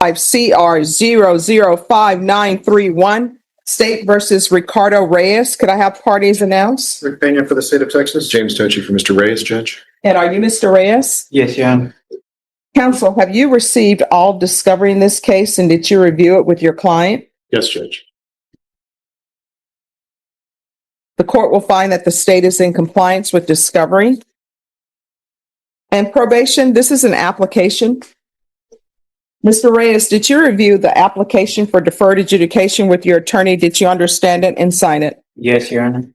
CR005931, State versus Ricardo Reyes. Could I have parties announced? Rick Pena for the state of Texas. James Tochi for Mr. Reyes, Judge. And are you Mr. Reyes? Yes, Your Honor. Counsel, have you received all discovery in this case and did you review it with your client? Yes, Judge. The court will find that the state is in compliance with discovery. And probation, this is an application. Mr. Reyes, did you review the application for deferred adjudication with your attorney? Did you understand it and sign it? Yes, Your Honor.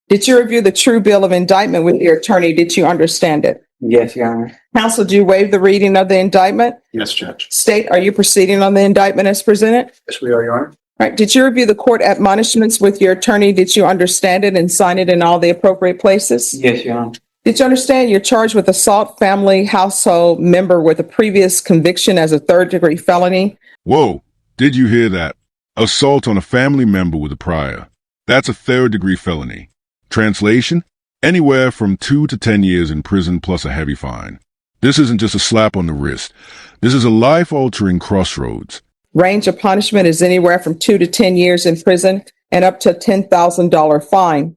Did you review the true bill of indictment with your attorney? Did you understand it? Yes, Your Honor. Counsel, do you waive the reading of the indictment? Yes, Judge. State, are you proceeding on the indictment as presented? Yes, we are, Your Honor. All right. Did you review the court admonishments with your attorney? Did you understand it and sign it in all the appropriate places? Yes, Your Honor. Did you understand you're charged with assault family household member with a previous conviction as a third-degree felony? Whoa, did you hear that? Assault on a family member with a prior. That's a third-degree felony. Translation? Anywhere from 2 to 10 years in prison plus a heavy fine. This isn't just a slap on the wrist. This is a life-altering crossroads. Range of punishment is anywhere from 2 to 10 years in prison and up to a $10,000 fine.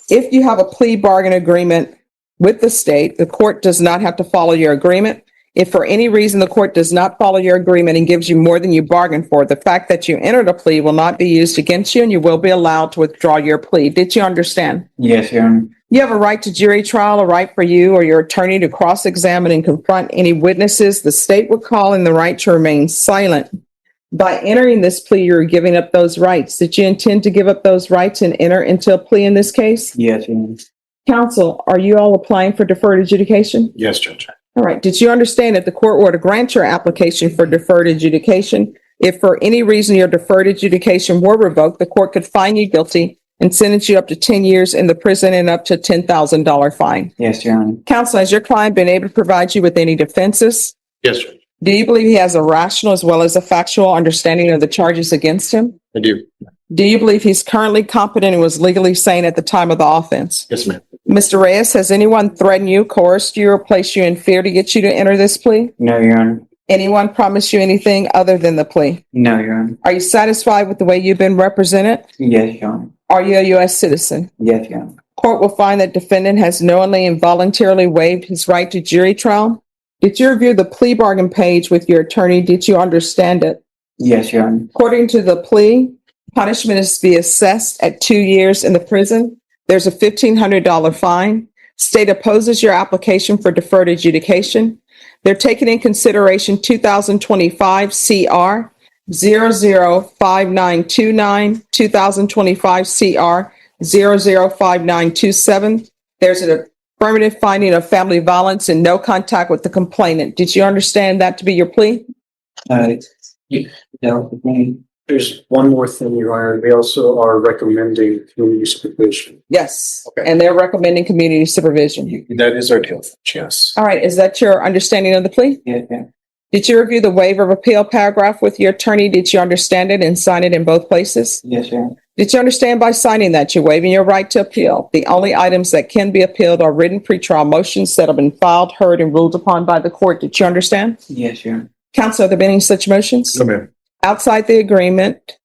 If you have a plea bargain agreement with the state, the court does not have to follow your agreement. If for any reason the court does not follow your agreement and gives you more than you bargained for, the fact that you entered a plea will not be used against you and you will be allowed to withdraw your plea. Did you understand? Yes, Your Honor. You have a right to jury trial, a right for you or your attorney to cross-examine and confront any witnesses the state would call, and the right to remain silent. By entering this plea, you're giving up those rights. Did you intend to give up those rights and enter into a plea in this case? Yes, Your Honor. Counsel, are you all applying for deferred adjudication? Yes, Judge. All right. Did you understand that the court were to grant your application for deferred adjudication? If for any reason your deferred adjudication were revoked, the court could find you guilty and sentence you up to 10 years in the prison and up to a $10,000 fine. Yes, Your Honor. Counsel, has your client been able to provide you with any defenses? Yes, Judge. Do you believe he has a rational as well as a factual understanding of the charges against him? I do. Do you believe he's currently competent and was legally sane at the time of the offense? Yes, ma'am. Mr. Reyes, has anyone threatened you, coerced you, or placed you in fear to get you to enter this plea? No, Your Honor. Anyone promised you anything other than the plea? No, Your Honor. Are you satisfied with the way you've been represented? Yes, Your Honor. Are you a U.S. citizen? Yes, Your Honor. Court will find that defendant has knowingly and voluntarily waived his right to jury trial. Did you review the plea bargain page with your attorney? Did you understand it? Yes, Your Honor. According to the plea, punishment is to be assessed at 2 years in the prison. There's a $1,500 fine. State opposes your application for deferred adjudication. They're taking in consideration 2025 CR 005929, 2025 CR 005927. There's an affirmative finding of family violence and no contact with the complainant. Did you understand that to be your plea? No. There's one more thing, Your Honor. They also are recommending community supervision. Yes. Okay. And they're recommending community supervision. That is our deal. Yes. All right. Is that your understanding of the plea? Yes, Your Honor. Did you review the waiver of appeal paragraph with your attorney? Did you understand it and sign it in both places? Yes, Your Honor. Did you understand by signing that you're waiving your right to appeal? The only items that can be appealed are written pretrial motions that have been filed, heard, and ruled upon by the court. Did you understand? Yes, Your Honor. Counsel, have there been any such motions? No, ma'am. Outside the agreement,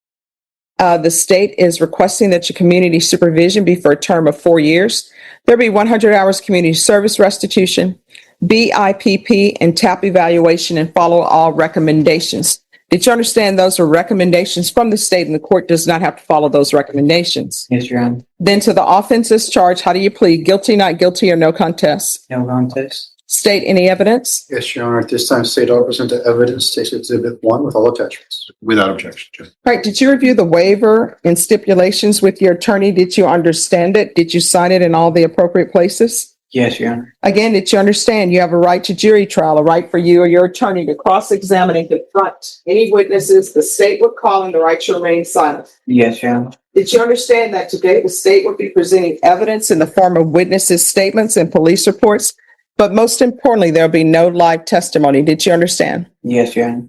the state is requesting that your community supervision be for a term of 4 years. There be 100 hours community service restitution, BIPP, and TAP evaluation, and follow all recommendations. Did you understand those are recommendations from the state and the court does not have to follow those recommendations? Yes, Your Honor. Then to the offenses charged, how do you plead? Guilty, not guilty, or no contest? No contest. State any evidence? Yes, Your Honor. At this time, state will present the evidence, State Exhibit 1 with all attachments. Without objection, Judge. All right. Did you review the waiver and stipulations with your attorney? Did you understand it? Did you sign it in all the appropriate places? Yes, Your Honor. Again, did you understand you have a right to jury trial, a right for you or your attorney to cross-examine and confront any witnesses the state would call, and the right to remain silent? Yes, Your Honor. Did you understand that today the state would be presenting evidence in the form of witnesses' statements and police reports? But most importantly, there'll be no live testimony. Did you understand? Yes, Your Honor.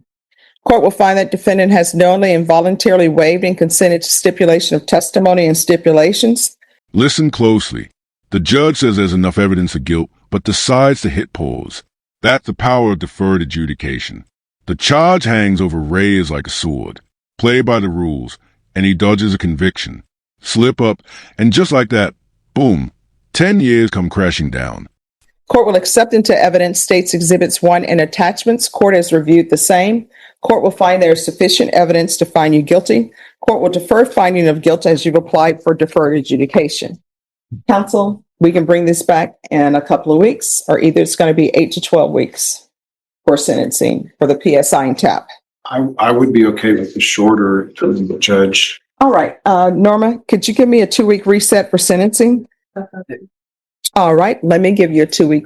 Court will find that defendant has knowingly and voluntarily waived and consented to stipulation of testimony and stipulations. Listen closely. The judge says there's enough evidence of guilt, but decides to hit pause. That's the power of deferred adjudication. The charge hangs over Reyes like a sword. Play by the rules, and he dodges a conviction. Slip up, and just like that, boom, 10 years come crashing down. Court will accept into evidence State's Exhibits 1 and attachments. Court has reviewed the same. Court will find there is sufficient evidence to find you guilty. Court will defer finding of guilt as you've applied for deferred adjudication. Counsel, we can bring this back in a couple of weeks, or either it's going to be 8 to 12 weeks for sentencing for the PSI and TAP. I would be okay with the shorter term, Judge. All right. Norma, could you give me a 2-week reset for sentencing? All right. Let me give you a 2-week.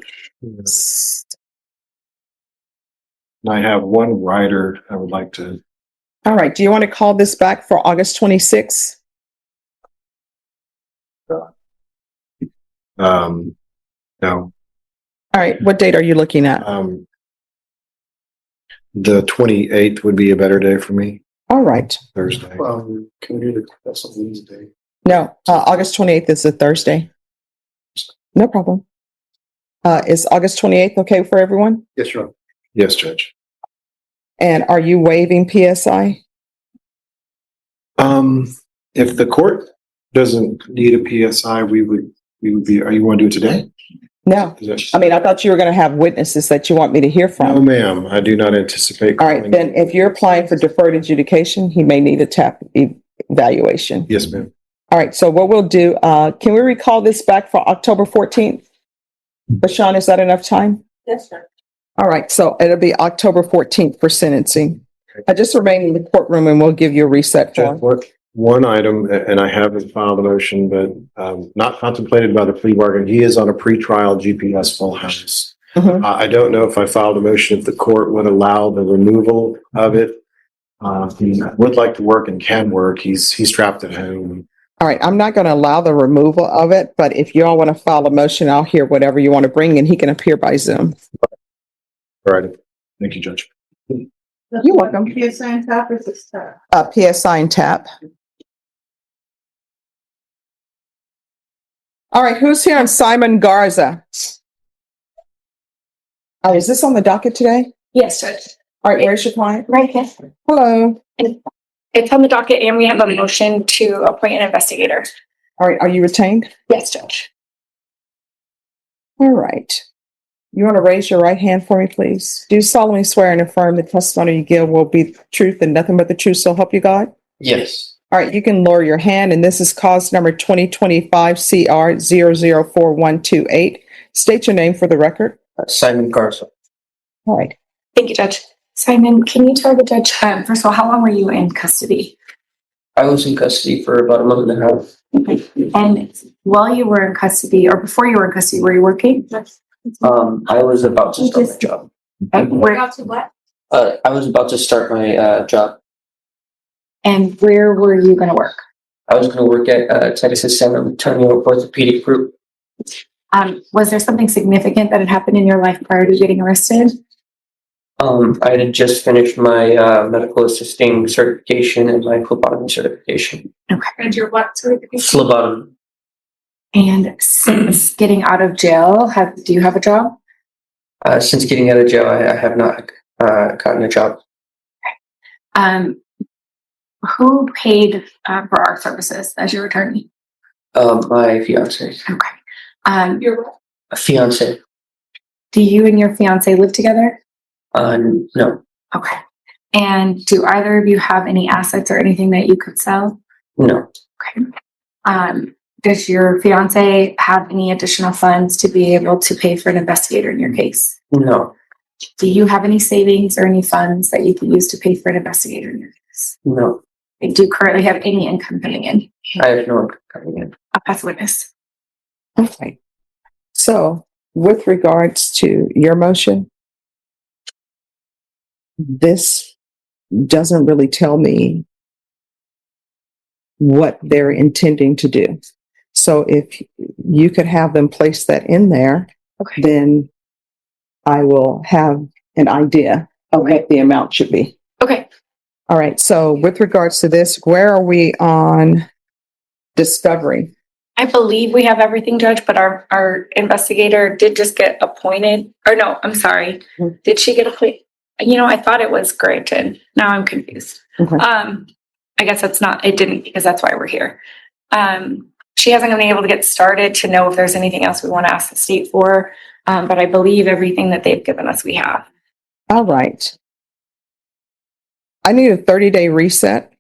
I have one rider I would like to. All right. Do you want to call this back for August 26th? No. All right. What date are you looking at? The 28th would be a better day for me. All right. Thursday. Can we do that's a Wednesday? No, August 28th is a Thursday. No problem. Is August 28th okay for everyone? Yes, Your Honor. Yes, Judge. And are you waiving PSI? If the court doesn't need a PSI, we would be. Are you want to do it today? No. Is that- I mean, I thought you were going to have witnesses that you want me to hear No, from. ma'am. I do not anticipate. All right. calling- Then if you're applying for deferred adjudication, he may need a TAP evaluation. Yes, ma'am. All right. So what we'll do, can we recall this back for October 14th? Bashan, is that enough time? Yes, sir. All right. So it'll be October 14th for sentencing. I just remain in the courtroom and we'll give you a reset Judge, form. one item, and I haven't filed a motion, but not contemplated by the plea bargain. He is on a pretrial GPS full house. Mhm. I don't know if I filed a motion if the court would allow the removal of it. He would like to work and can work. He's trapped at home. All right, I'm not going to allow the removal of it, but if you all want to file a motion, I'll hear whatever you want to bring and he can appear by Zoom. All right. Thank you, Judge. You're welcome. PSI and TAP or this TAP? PSI and TAP. All right, who's here on Simon Garza? Oh, is this on the docket today? Yes, Judge. All right, where's your client? Right here. Hello. It's on the docket and we have a motion to appoint an investigator. All right, are you retained? Yes, Judge. All right. You want to raise your right hand for me, please? Do solemnly swear and affirm the testimony you give will be the truth and nothing but the truth, so help you God? Yes. All right, you can lower your hand, and this is cause number 2025 CR 004128. State your name for the record. Simon Garza. All right. Thank you, Judge. Simon, can you tell the judge, first of all, how long were you in custody? I was in custody for about a month and a half. Okay. And while you were in custody, or before you were in custody, were you working? I was about to start my job. Where, to what? I was about to start my job. and where were you going to work? I was going to work at Texas San Antonio Orthopedic Group. Was there something significant that had happened in your life prior to getting arrested? I had just finished my medical assisting certification and my phlebotomy certification. Okay. And your what certification? Phlebotomy. And since getting out of jail, do you have a job? Since getting out of jail, I have not gotten a job. Who paid for our services as your attorney? My fiance. Okay. Your Fiance. Do you and your fiance live together? No. Okay. And do either of you have any assets or anything that you could sell? No. Okay. Does your fiance have any additional funds to be able to pay for an investigator in your case? No. Do you have any savings or any funds that you can use to pay for an investigator in your case? No. Do you currently have any income coming in? I have no income coming in. I'll pass the witness. Okay. So with regards to your motion, this doesn't really tell me what they're intending to do. So if you could have them place that in there, Okay. then I will have an idea of what the amount should be. Okay. All right. So with regards to this, where are we on discovery? I believe we have everything, Judge, but our investigator did just get appointed. Or no, I'm sorry. Did she get appointed? I thought it was granted. Now I'm confused. Okay. I guess it didn't, because that's why we're here. She hasn't been able to get started to know if there's anything else we want to ask the state for. But I believe everything that they've given us, we have. All right. I need a 30-day reset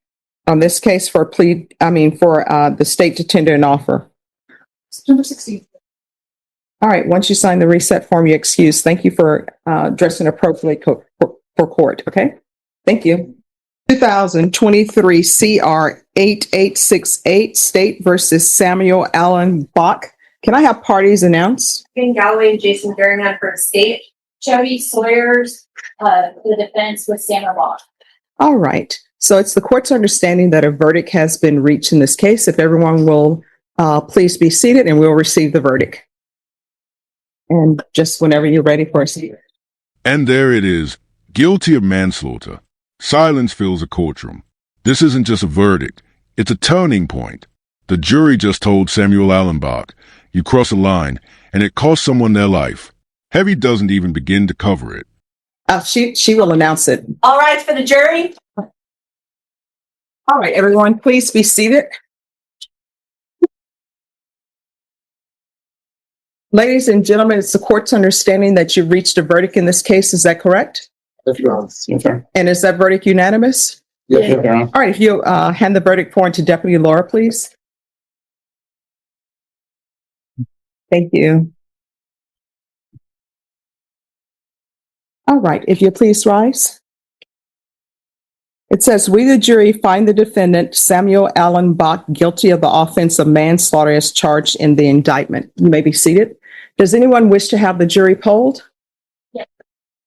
on this case for the state to tender an offer. September 16th. All right, once you sign the reset form, you excuse. Thank you for dressing appropriately for court, okay? Thank you. 2023 CR 8868, State versus Samuel Allen Bach. Can I have parties announced? Ben Galloway and Jason Durham for the state. Chevy Sawyer's, the defense with Sandra Law. All right. So it's the court's understanding that a verdict has been reached in this case. If everyone will please be seated and we'll receive the verdict. And just whenever you're ready for a seat. And there it is, guilty of manslaughter. Silence fills a courtroom. This isn't just a verdict, it's a turning point. The jury just told Samuel Allenbach, you cross a line, and it cost someone their life. Heavy doesn't even begin to cover it. She will announce it. All right, for the jury. All right, everyone, please be seated. Ladies and gentlemen, it's the court's understanding that you've reached a verdict in this case. Is that correct? Yes, Your Honor. Yes, sir. And is that verdict unanimous? Yes, Your Honor. All right, if you hand the verdict form to Deputy Laura, please. Thank you. All right, if you please rise. It says, we, the jury, find the defendant, Samuel Allen Bach, guilty of the offense of manslaughter as charged in the indictment. You may be seated. Does anyone wish to have the jury polled? Yes.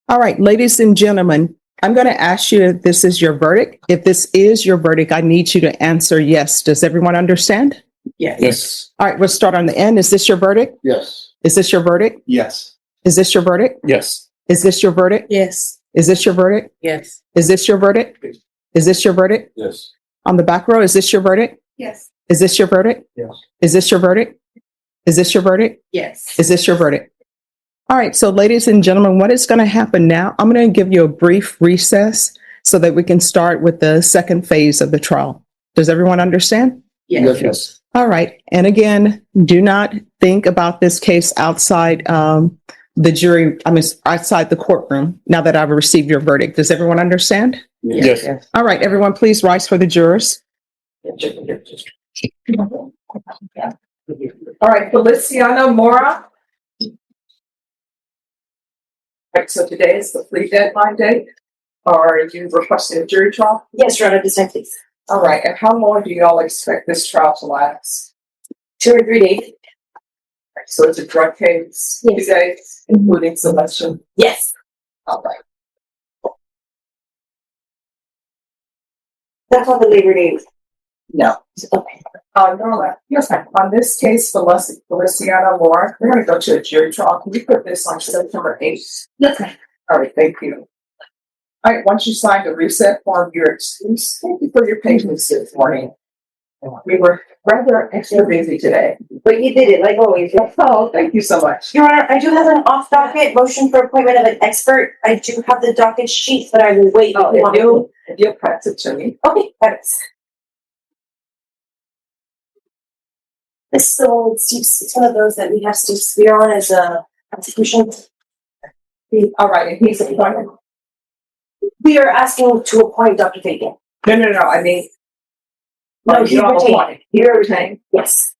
All right, ladies and gentlemen, I'm going to ask you if this is your verdict. If this is your verdict, I need you to answer yes. Does everyone understand? Yes. Yes. All right, we'll start on the end. Is this your verdict? Yes. Is this your verdict? Yes. Is this your verdict? Yes. Is this your verdict? Yes. Is this your verdict? Yes. Is this your verdict? Is this your verdict? Yes. On the back row, is this your verdict? Yes. Is this your verdict? Yes. Is this your verdict? Is this your verdict? Yes. Is this your verdict? All right, so ladies and gentlemen, what is going to happen now? I'm going to give you a brief recess so that we can start with the second phase of the trial. Does everyone understand? Yes. Yes. All right. And again, do not think about this case outside the jury, outside the courtroom now that I've received your verdict. Does everyone understand? Yes. All right, everyone, please rise for the jurors. All right, Feliciano Mora. All right, so today is the plea deadline date. Are you requesting a jury trial? Yes, Your Honor, this time, please. All right, and how long do you all expect this trial to last? 2 or 3 days. So it's a drug case, Yes. 2 days, including selection. Yes. All right. That's all the Labor Day. No. Okay. No, yes, ma'am. On this case, Feliciano Moore, we're going to go to a jury trial. Can you put this on September 8th? Yes, ma'am. All right, thank you. All right, once you sign the reset form, your excuse. Thank you for your patience this morning. We were rather extra busy today. But you did it, like always. Oh, thank you so much. Your Honor, I do have an off docket motion for appointment of an expert. I do have the docket sheet, but I will wait. Oh, if you'll pass it to me. Okay, thanks. This so it's one of those that we have Steve Spear on as a execution. All right, and he's appointed. We are asking to appoint Dr. Fagan. No, I mean. No, you don't retained. appoint. You're retained. Yes.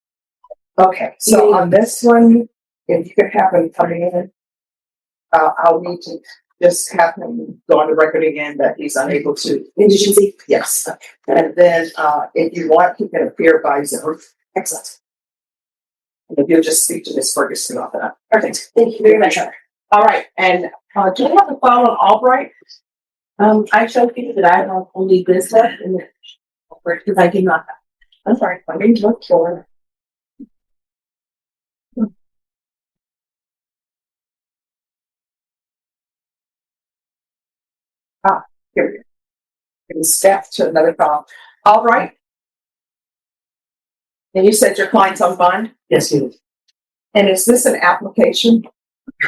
Okay, so on this one, if you could have him coming in, I'll need to just have him go on the record again that he's unable to. Indigency. Yes. And then, if you want, he can appear by Zoom. Excellent. And if you'll just speak to Ms. Ferguson about that. Perfect. Thank you very much, Your Honor. All right, and, do you have the file on Albright? I showed you that I have only this stuff in the because I do not have. I'm sorry, let me look for it. Here we go. It was staffed to another file. All right. And you said your client's on bond? Yes, it is. And is this an application?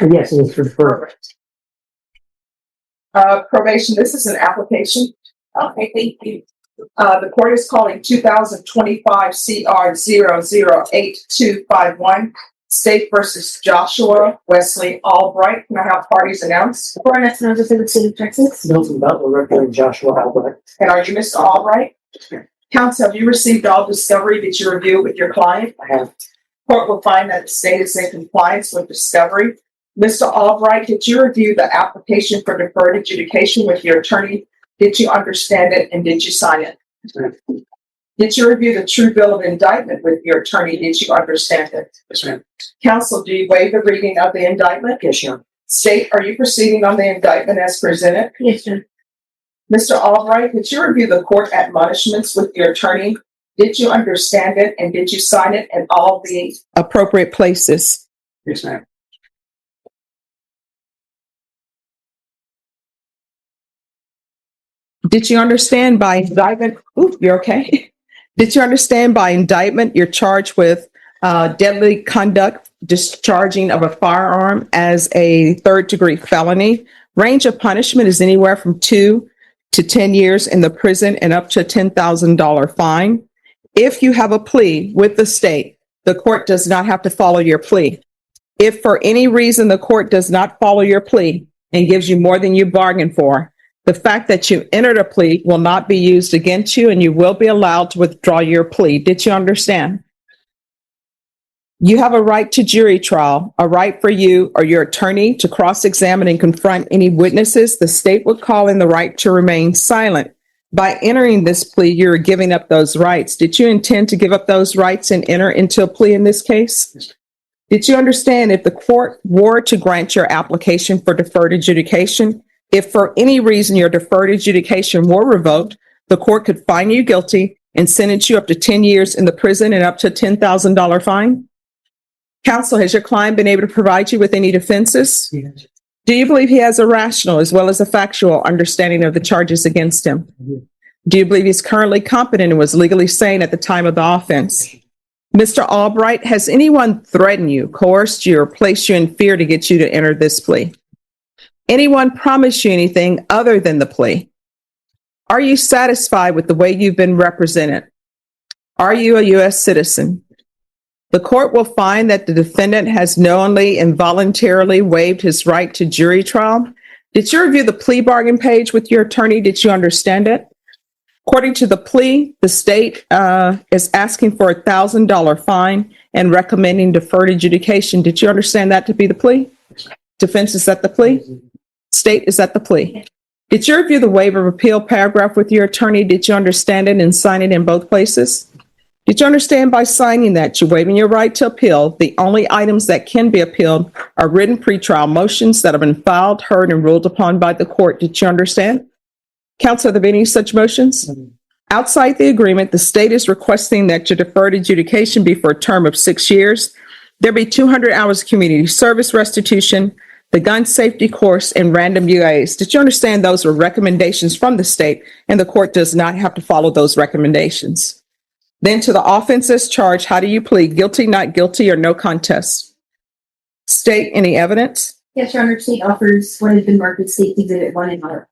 Yes, it is for deferred. Perfect. Probation, this is an application. Okay, thank you. The court is calling 2025 CR 008251, State versus Joshua Wesley Albright. Can I have parties announced? For our next notice of the city of Texas. Milton Butler representing Joshua Albrecht. And are you Mr. Albright? Counsel, have you received all discovery that you reviewed with your client? I have. Court will find that the state is in compliance with discovery. Mr. Albright, did you review the application for deferred adjudication with your attorney? Did you understand it and did you sign it? Yes, ma'am. Did you review the true bill of indictment with your attorney? Did you understand it? Yes, ma'am. Counsel, do you waive the reading of the indictment? Yes, Your Honor. State, are you proceeding on the indictment as presented? Yes, sir. Mr. Albright, did you review the court admonishments with your attorney? Did you understand it and did you sign it in all the appropriate places? Yes, ma'am. Did you understand by indictment? Ooh, you're okay. Did you understand by indictment you're charged with deadly conduct, discharging of a firearm as a third-degree felony? Range of punishment is anywhere from 2 to 10 years in the prison and up to a $10,000 fine. If you have a plea with the state, the court does not have to follow your plea. If for any reason the court does not follow your plea and gives you more than you bargained for, the fact that you entered a plea will not be used against you and you will be allowed to withdraw your plea. Did you understand? You have a right to jury trial, a right for you or your attorney to cross-examine and confront any witnesses. The state would call in the right to remain silent. By entering this plea, you're giving up those rights. Did you intend to give up those rights and enter into a plea in this case? Did you understand if the court were to grant your application for deferred adjudication, if for any reason your deferred adjudication were revoked, the court could find you guilty and sentence you up to 10 years in the prison and up to a $10,000 fine? Counsel, has your client been able to provide you with any defenses? Yes. Do you believe he has a rational as well as a factual understanding of the charges against him? Do you believe he's currently competent and was legally sane at the time of the offense? Mr. Albright, has anyone threatened you, coerced you, or placed you in fear to get you to enter this plea? Anyone promise you anything other than the plea? Are you satisfied with the way you've been represented? Are you a U.S. citizen? The court will find that the defendant has knowingly and voluntarily waived his right to jury trial. Did you review the plea bargain page with your attorney? Did you understand it? According to the plea, the state is asking for a $1,000 fine and recommending deferred adjudication. Did you understand that to be the plea? Defense, is that the plea? State, is that the plea? Did you review the waiver of appeal paragraph with your attorney? Did you understand it and sign it in both places? Did you understand by signing that you're waiving your right to appeal? The only items that can be appealed are written pretrial motions that have been filed, heard, and ruled upon by the court. Did you understand? Counsel, are there any such motions? Outside the agreement, the state is requesting that your deferred adjudication be for a term of 6 years. There be 200 hours of community service restitution, the gun safety course, and random UAs. Did you understand those were recommendations from the state and the court does not have to follow those recommendations? Then to the offenses charged, how do you plead? Guilty, not guilty, or no contest? State, any evidence? Yes, Your Honor. State offers what has been marked as State Exhibit 1 and R.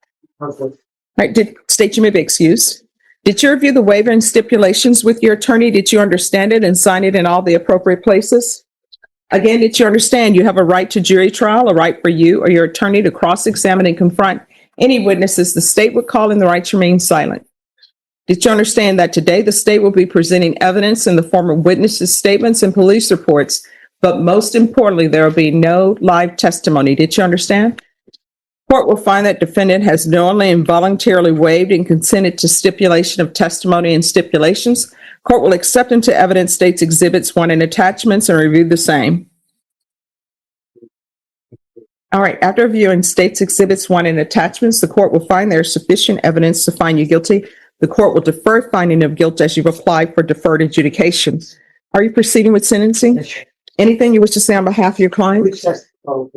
Right, state, you may be excused. Did you review the waiver and stipulations with your attorney? Did you understand it and sign it in all the appropriate places? Again, did you understand you have a right to jury trial, a right for you or your attorney to cross-examine and confront any witnesses? The state would call in the right to remain silent. Did you understand that today the state will be presenting evidence in the form of witnesses' statements and police reports, but most importantly, there will be no live testimony? Did you understand? Court will find that defendant has knowingly and voluntarily waived and consented to stipulation of testimony and stipulations. Court will accept into evidence state's exhibits 1 and attachments and review the same. All right, after reviewing state's exhibits 1 and attachments, the court will find there is sufficient evidence to find you guilty. The court will defer finding of guilt as you've applied for deferred adjudication. Are you proceeding with sentencing? Anything you wish to say on behalf of your client? All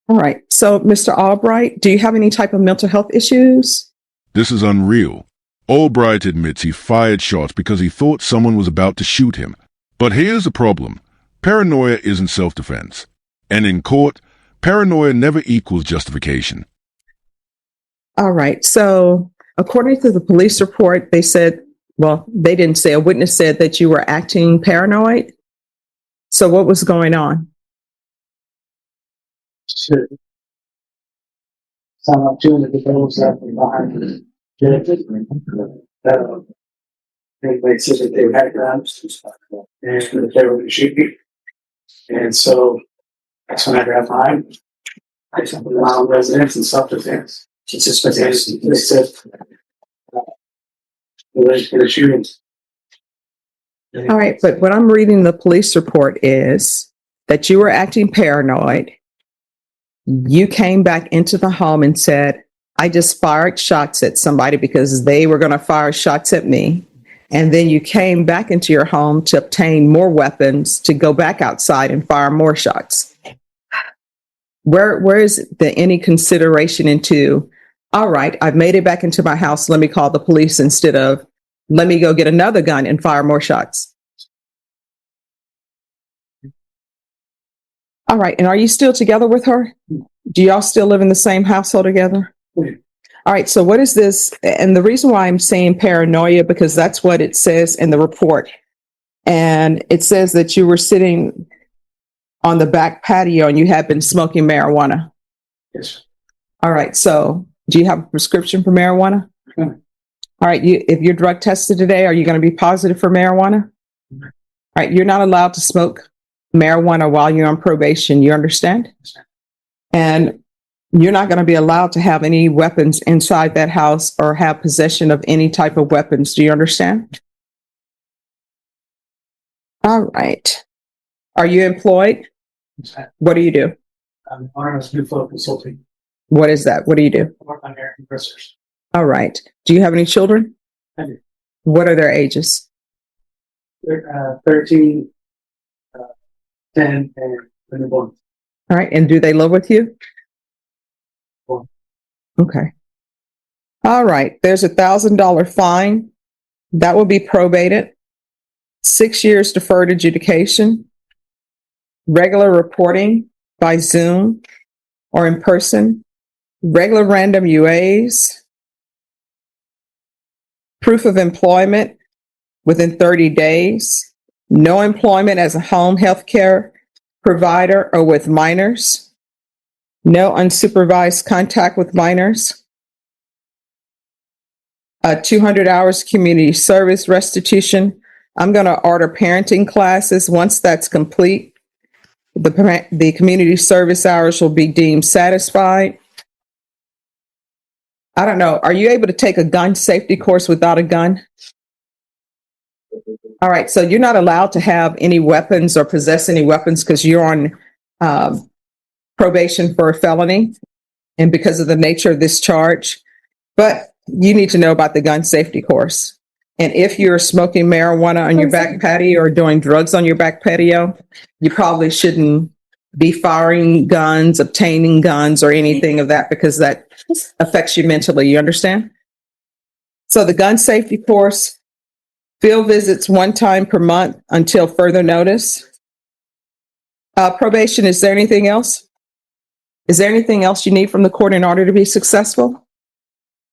right. So, Mr. Albright, do you have any type of mental health issues? This is unreal. Albright admits he fired shots because he thought someone was about to shoot him. But here's the problem. Paranoia isn't self-defense. And in court, paranoia never equals justification. All right. So according to the police report, they said, well, they didn't say, a witness said that you were acting paranoid. So what was going on? Sure. Some opportunity goes that behind the they said that they had grounds and that they were shooting. And so that's when I grabbed mine. I just put my own residence and self-defense. It's just what they said. The shooting. All right. But what I'm reading in the police report is that you were acting paranoid. You came back into the home and said, I just fired shots at somebody because they were going to fire shots at me. And then you came back into your home to obtain more weapons to go back outside and fire more shots. Where is any consideration into, all right, I've made it back into my house, let me call the police instead of let me go get another gun and fire more shots? All right. And are you still together with her? Do y'all still live in the same household together? Yeah. All right. So what is this? And the reason why I'm saying paranoia, because that's what it says in the report. And it says that you were sitting on the back patio and you had been smoking marijuana. Yes. All right. So do you have a prescription for marijuana? Mm-hmm. All right. If you're drug tested today, are you going to be positive for marijuana? Mm-hmm. All right. You're not allowed to smoke marijuana while you're on probation. You understand? And you're not going to be allowed to have any weapons inside that house or have possession of any type of weapons. Do you understand? All right. Are you employed? What do you do? I'm RMS New Flow Consulting. What is that? What do you do? I work on air compressors. All right. Do you have any children? I do. What are their ages? They're 13, 10, and 21. All right. And do they live with you? One. Okay. All right. There's $1,000 fine. That will be probated. 6 years deferred adjudication. Regular reporting by Zoom or in person. Regular random UAs. Proof of employment within 30 days. No employment as a home health care provider or with minors. No unsupervised contact with minors. 200 hours community service restitution. I'm going to order parenting classes. Once that's complete, the community service hours will be deemed satisfied. I don't know. Are you able to take a gun safety course without a gun? All right. So you're not allowed to have any weapons or possess any weapons because you're on probation for a felony and because of the nature of this charge. But you need to know about the gun safety course. And if you're smoking marijuana on your back patio or doing drugs on your back patio, you probably shouldn't be firing guns, obtaining guns, or anything of that because that affects you mentally. You understand? So the gun safety course, field visits 1 time per month until further notice. Probation, is there anything else? Is there anything else you need from the court in order to be successful?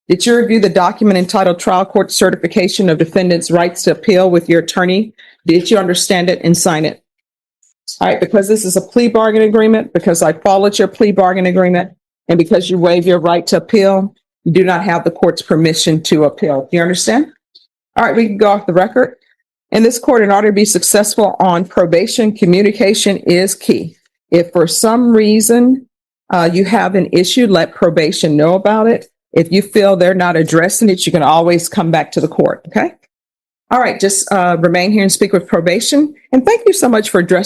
Did you review the document entitled Trial Court Certification of Defendant's Rights to Appeal with your attorney? Did you understand it and sign it? All right, because this is a plea bargain agreement, because I followed your plea bargain agreement, and because you waive your right to appeal, you do not have the court's permission to appeal. Do you understand? All right, we can go off the record. In this court, in order to be successful on probation, communication is key. If for some reason you have an issue, let probation know about it. If you feel they're not addressing it, you can always come back to the court. Okay. All right. Just remain here and speak with probation. And thank you so much for addressing